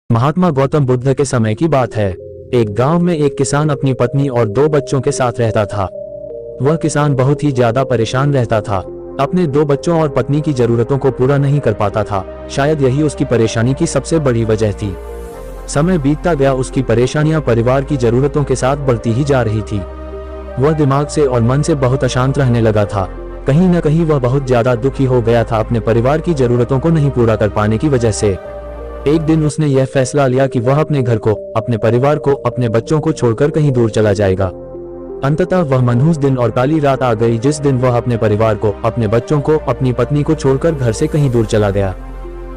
महात्मा गौतम बुद्ध के समय की बात है। एक गांव में एक किसान अपनी पत्नी और 2 बच्चों के साथ रहता था। वह किसान बहुत ही ज्यादा परेशान रहता था। अपने 2 बच्चों और पत्नी की जरूरतों को पूरा नहीं कर पाता था। शायद यही उसकी परेशानी की सबसे बड़ी वजह थी। समय बीतता गया, उसकी परेशानियां परिवार की जरूरतों के साथ बढ़ती ही जा रही थी। वह दिमाग से और मन से बहुत अशांत रहने लगा था। कहीं न कहीं वह बहुत ज्यादा दुखी हो गया था अपने परिवार की जरूरतों को नहीं पूरा कर पाने की वजह से। एक दिन उसने यह फैसला लिया कि वह अपने घर को, अपने परिवार को, अपने बच्चों को छोड़कर कहीं दूर चला जाएगा। अंततः वह मनहूस दिन और काली रात आ गई जिस दिन वह अपने परिवार को, अपने बच्चों को, अपनी पत्नी को छोड़कर घर से कहीं दूर चला गया।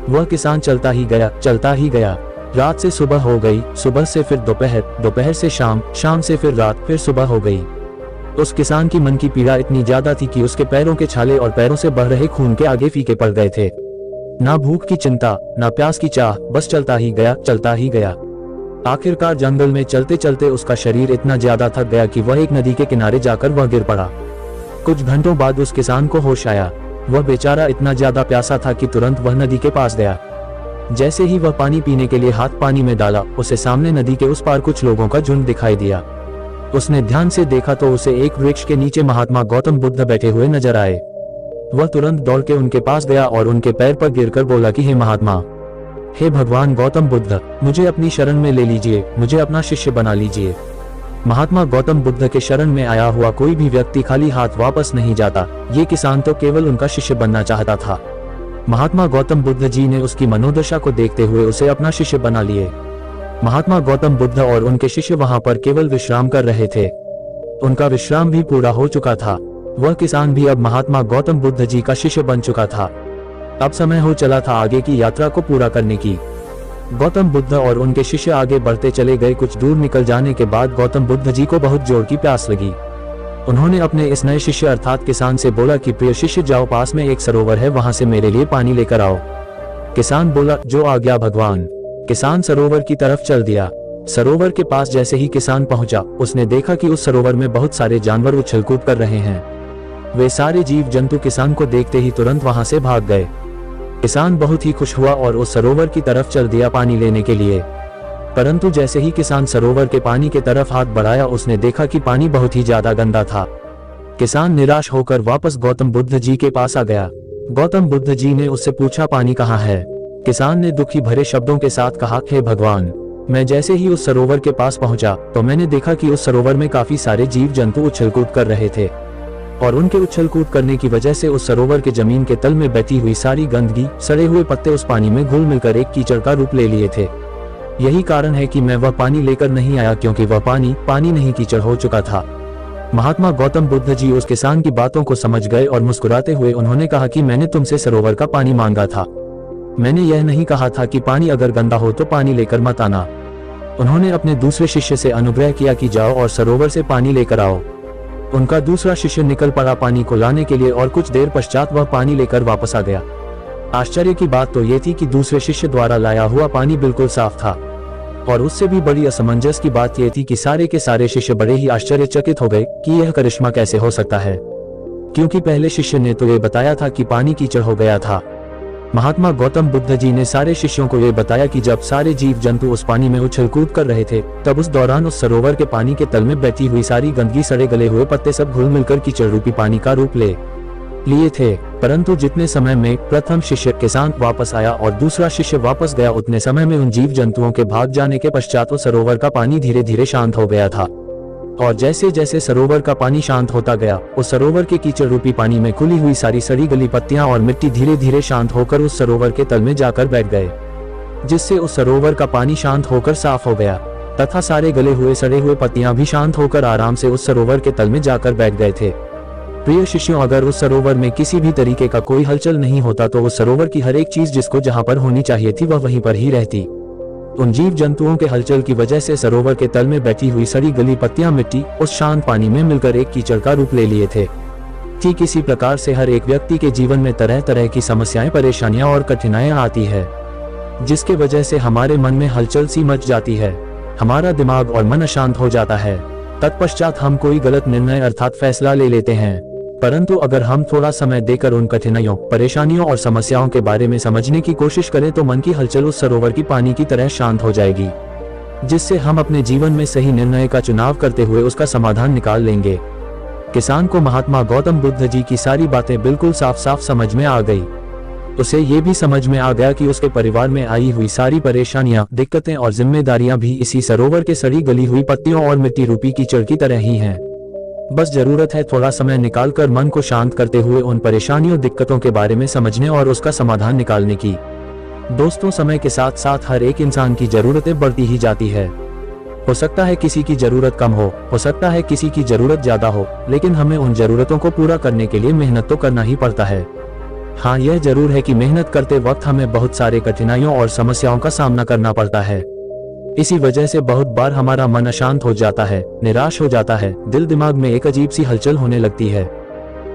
वह किसान चलता ही गया, चलता ही गया। रात से सुबह हो गई, सुबह से फिर दोपहर, दोपहर से शाम, शाम से फिर रात, फिर सुबह हो गई। उस किसान की मन की पीड़ा इतनी ज्यादा थी कि उसके पैरों के छाले और पैरों से बह रहे खून के आगे फीके पड़ गए थे। ना भूख की चिंता, ना प्यास की चाह, बस चलता ही गया, चलता ही गया। आखिरकार जंगल में चलते चलते उसका शरीर इतना ज्यादा थक गया कि वह एक नदी के किनारे जाकर वह गिर पड़ा। कुछ घंटों बाद उस किसान को होश आया। वह बेचारा इतना ज्यादा प्यासा था कि तुरंत वह नदी के पास गया। जैसे ही वह पानी पीने के लिए हाथ पानी में डाला, उसे सामने नदी के उस पार कुछ लोगों का झुंड दिखाई दिया। उसने ध्यान से देखा तो उसे एक वृक्ष के नीचे महात्मा गौतम बुद्ध बैठे हुए नजर आए। वह तुरंत दौड़ के उनके पास गया और उनके पैर पर गिरकर बोला कि हे महात्मा, हे भगवान गौतम बुद्ध, मुझे अपनी शरण में ले लीजिए, मुझे अपना शिष्य बना लीजिए। महात्मा गौतम बुद्ध के शरण में आया हुआ कोई भी व्यक्ति खाली हाथ वापस नहीं जाता। ये किसान तो केवल उनका शिष्य बनना चाहता था। महात्मा गौतम बुद्ध जी ने उसकी मनोदशा को देखते हुए उसे अपना शिष्य बना लिए। महात्मा गौतम बुद्ध और उनके शिष्य वहां पर केवल विश्राम कर रहे थे। उनका विश्राम भी पूरा हो चुका था। वह किसान भी अब महात्मा गौतम बुद्ध जी का शिष्य बन चुका था। अब समय हो चला था आगे की यात्रा को पूरा करने की। गौतम बुद्ध और उनके शिष्य आगे बढ़ते चले गए। कुछ दूर निकल जाने के बाद गौतम बुद्ध जी को बहुत जोर की प्यास लगी। उन्होंने अपने इस नए शिष्य अर्थात किसान से बोला कि प्रिय शिष्य, जाओ, पास में एक सरोवर है, वहां से मेरे लिए पानी लेकर आओ। किसान बोला, जो आज्ञा भगवान। किसान सरोवर की तरफ चल दिया। सरोवर के पास जैसे ही किसान पहुंचा, उसने देखा कि उस सरोवर में बहुत सारे जानवर उछल कूद कर रहे हैं। वे सारे जीव जंतु किसान को देखते ही तुरंत वहां से भाग गए। किसान बहुत ही खुश हुआ और उस सरोवर की तरफ चल दिया पानी लेने के लिए। परंतु जैसे ही किसान सरोवर के पानी के तरफ हाथ बढ़ाया, उसने देखा कि पानी बहुत ही ज्यादा गंदा था। किसान निराश होकर वापस गौतम बुद्ध जी के पास आ गया। गौतम बुद्ध जी ने उससे पूछा, पानी कहाँ है? किसान ने दुखी भरे शब्दों के साथ कहा, हे भगवान, मैं जैसे ही उस सरोवर के पास पहुंचा तो मैंने देखा कि उस सरोवर में काफी सारे जीव जंतु उछल कूद कर रहे थे और उनके उछल कूद करने की वजह से उस सरोवर के जमीन के तल में बैठी हुई सारी गंदगी, सड़े हुए पत्ते उस पानी में घुल मिलकर एक कीचड़ का रूप ले लिए थे। यही कारण है कि मैं वह पानी लेकर नहीं आया, क्योंकि वह पानी नहीं कीचड़ हो चुका था। महात्मा गौतम बुद्ध जी उस किसान की बातों को समझ गए और मुस्कुराते हुए उन्होंने कहा कि मैंने तुमसे सरोवर का पानी मांगा था। मैंने यह नहीं कहा था कि पानी अगर गंदा हो तो पानी लेकर मत आना। उन्होंने अपने दूसरे शिष्य से अनुग्रह किया कि जाओ और सरोवर से पानी लेकर आओ। उनका दूसरा शिष्य निकल पड़ा पानी को लाने के लिए और कुछ देर पश्चात वह पानी लेकर वापस आ गया। आश्चर्य की बात तो ये थी कि दूसरे शिष्य द्वारा लाया हुआ पानी बिल्कुल साफ था। और उससे भी बड़ी असमंजस की बात यह थी कि सारे के सारे शिष्य बड़े ही आश्चर्यचकित हो गए कि यह करिश्मा कैसे हो सकता है, क्योंकि पहले शिष्य ने तो ये बताया था कि पानी कीचड़ हो गया था। महात्मा गौतम बुद्ध जी ने सारे शिष्यों को ये बताया कि जब सारे जीव जंतु उस पानी में उछल कूद कर रहे थे, तब उस दौरान उस सरोवर के पानी के तल में बैठी हुई सारी गंदगी, सड़े गले हुए पत्ते सब घुल मिलकर कीचड़ रूपी पानी का रूप ले लिए थे। परंतु जितने समय में प्रथम शिष्य किसान वापस आया और दूसरा शिष्य वापस गया, उतने समय में उन जीव जंतुओं के भाग जाने के पश्चात उस सरोवर का पानी धीरे धीरे शांत हो गया था। और जैसे जैसे सरोवर का पानी शांत होता गया, उस सरोवर के कीचड़ रूपी पानी में खुली हुई सारी सड़ी गली पत्तियां और मिट्टी धीरे धीरे शांत होकर उस सरोवर के तल में जाकर बैठ गए, जिससे उस सरोवर का पानी शांत होकर साफ हो गया तथा सारे गले हुए सड़े हुए पत्तियां भी शांत होकर आराम से उस सरोवर के तल में जाकर बैठ गए थे। प्रिय शिष्यों, अगर उस सरोवर में किसी भी तरीके का कोई हलचल नहीं होता तो उस सरोवर की हर एक चीज जिसको जहां पर होनी चाहिए थी वह वहीं पर ही रहती। उन जीव जंतुओं के हलचल की वजह से सरोवर के तल में बैठी हुई सड़ी गली पत्तियां, मिट्टी उस शांत पानी में मिलकर एक कीचड़ का रूप ले लिए थे। ठीक इसी प्रकार से हर एक व्यक्ति के जीवन में तरह तरह की समस्याएं, परेशानियां और कठिनाइयां आती है, जिसके वजह से हमारे मन में हलचल सी मच जाती है, हमारा दिमाग और मन अशांत हो जाता है। तत्पश्चात हम कोई गलत निर्णय अर्थात फैसला ले लेते हैं। परंतु अगर हम थोड़ा समय देकर उन कठिनाइयों, परेशानियों और समस्याओं के बारे में समझने की कोशिश करें तो मन की हलचल उस सरोवर की पानी की तरह शांत हो जाएगी, जिससे हम अपने जीवन में सही निर्णय का चुनाव करते हुए उसका समाधान निकाल लेंगे। किसान को महात्मा गौतम बुद्ध जी की सारी बातें बिल्कुल साफ साफ समझ में आ गई। उसे ये भी समझ में आ गया कि उसके परिवार में आई हुई सारी परेशानियां, दिक्कतें और जिम्मेदारियां भी इसी सरोवर के सड़ी गली हुई पत्तियों और मिट्टी रूपी कीचड़ की तरह ही हैं। बस जरूरत है थोड़ा समय निकालकर मन को शांत करते हुए उन परेशानियों, दिक्कतों के बारे में समझने और उसका समाधान निकालने की। दोस्तों, समय के साथ साथ हर एक इंसान की जरूरतें बढ़ती ही जाती है। हो सकता है किसी की जरूरत कम हो सकता है किसी की जरूरत ज्यादा हो, लेकिन हमें उन जरूरतों को पूरा करने के लिए मेहनत तो करना ही पड़ता है। हाँ, यह जरूर है कि मेहनत करते वक्त हमें बहुत सारे कठिनाइयों और समस्याओं का सामना करना पड़ता है। इसी वजह से बहुत बार हमारा मन अशांत हो जाता है, निराश हो जाता है, दिल दिमाग में एक अजीब सी हलचल होने लगती है,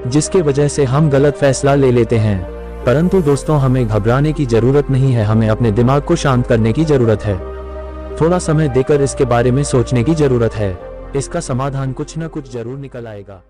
जिसके वजह से हम गलत फैसला ले लेते हैं। परंतु दोस्तों, हमें घबराने की जरूरत नहीं है, हमें अपने दिमाग को शांत करने की जरूरत है। थोड़ा समय देकर इसके बारे में सोचने की जरूरत है। इसका समाधान कुछ न कुछ जरूर निकल आएगा।